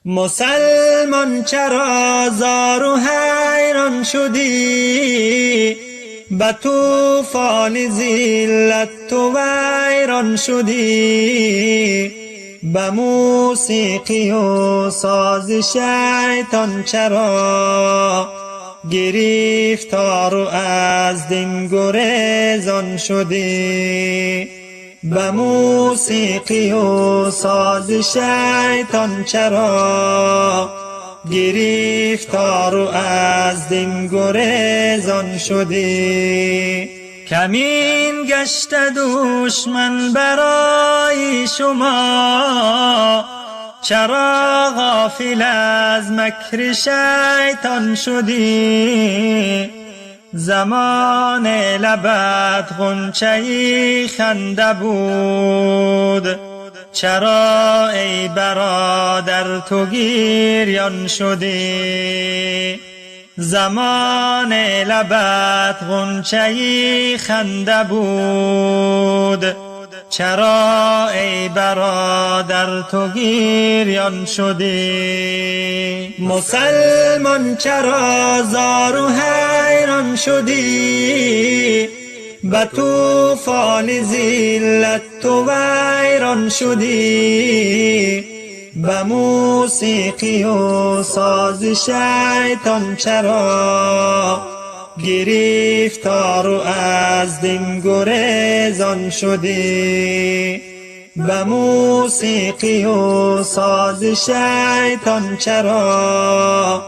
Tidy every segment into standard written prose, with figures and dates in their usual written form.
مسلمان چرا زار و حیران شدی؟ به طوفان ذلت تو ویران شدی. به موسیقی و ساز شیطان چرا گرفتار و از دین گریزان شدی؟ به موسیقی و ساز شیطان چرا گرفتار و از دین گریزان شدی؟ کمین گشت دشمن برای شما، چرا غافل از مکر شیطان شدی؟ زمان لبت غنچه خنده بود، چرا ای برادر تو گریان شدی؟ زمان لبت غنچه خنده بود، چرا ای برادر تو گریان شدی؟ مسلمان چرا زار و حیران شدی؟ به طوفان ذلت تو ویران شدی. به موسیقی و ساز شیطان چرا گرفتار و از دین گریزان شدی؟ به موسیقی و ساز شیطان چرا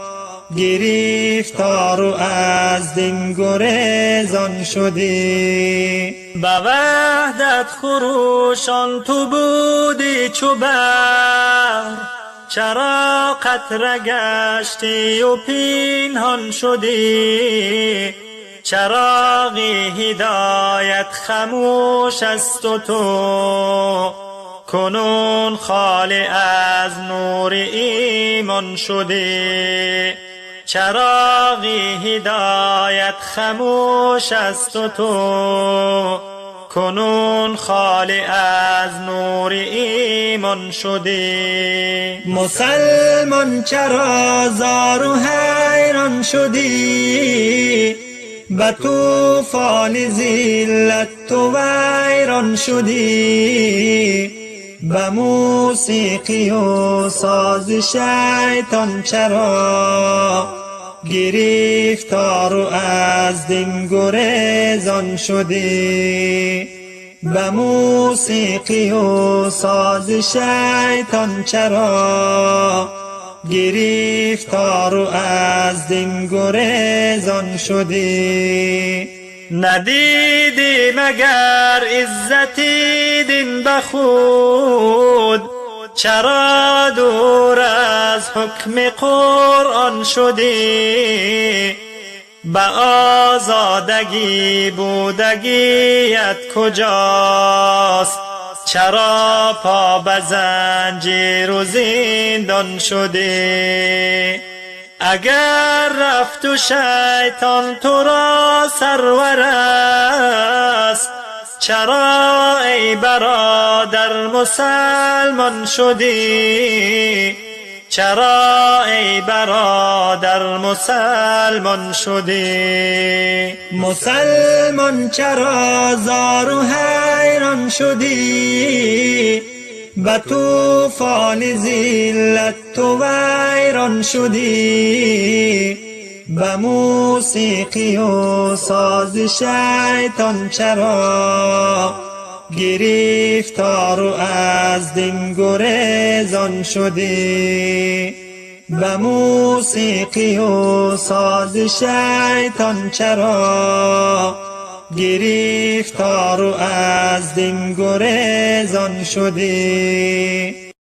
گرفتار و از دین گریزان شدی؟ به وحدت خروشان تو بودی چو بحر، چرا قطره گشتی و پنهان شدی؟ چراغ هدایت خاموش است و تو کنون خالی از نور ایمان شدی. چراغ هدایت خاموش است و تو کنون خالی از نور ایمان شدی. مسلمان چرا زار و حیران شدی؟ به طوفان ذلت تو ویران شدی. به موسیقی و ساز شیطان چرا گرفتار و از دین گریزان شدی؟ به موسیقی و ساز شیطان چرا گرفتار و از دین گریزان شدی؟ ندیدی مگر عزتی دین به خود، چرا دور از حکم قرآن شدی؟ به آزادگی بودگیت کجاست؟ چرا پا به زنجیر و زندان شدی؟ اگر رفت و شیطان تو را سرور است، چرا ای برادر مسلمان شدی؟ چرا ای برادر مسلمان شدی؟ مسلمان چرا زار و حیران شدی؟ به طوفان ذلت تو ویران شدی. به موسیقی و ساز شیطان چرا گرفتار و از دین گریزان شدی؟ به موسیقی و ساز شیطان چرا گرفتار و از دین گریزان شدی؟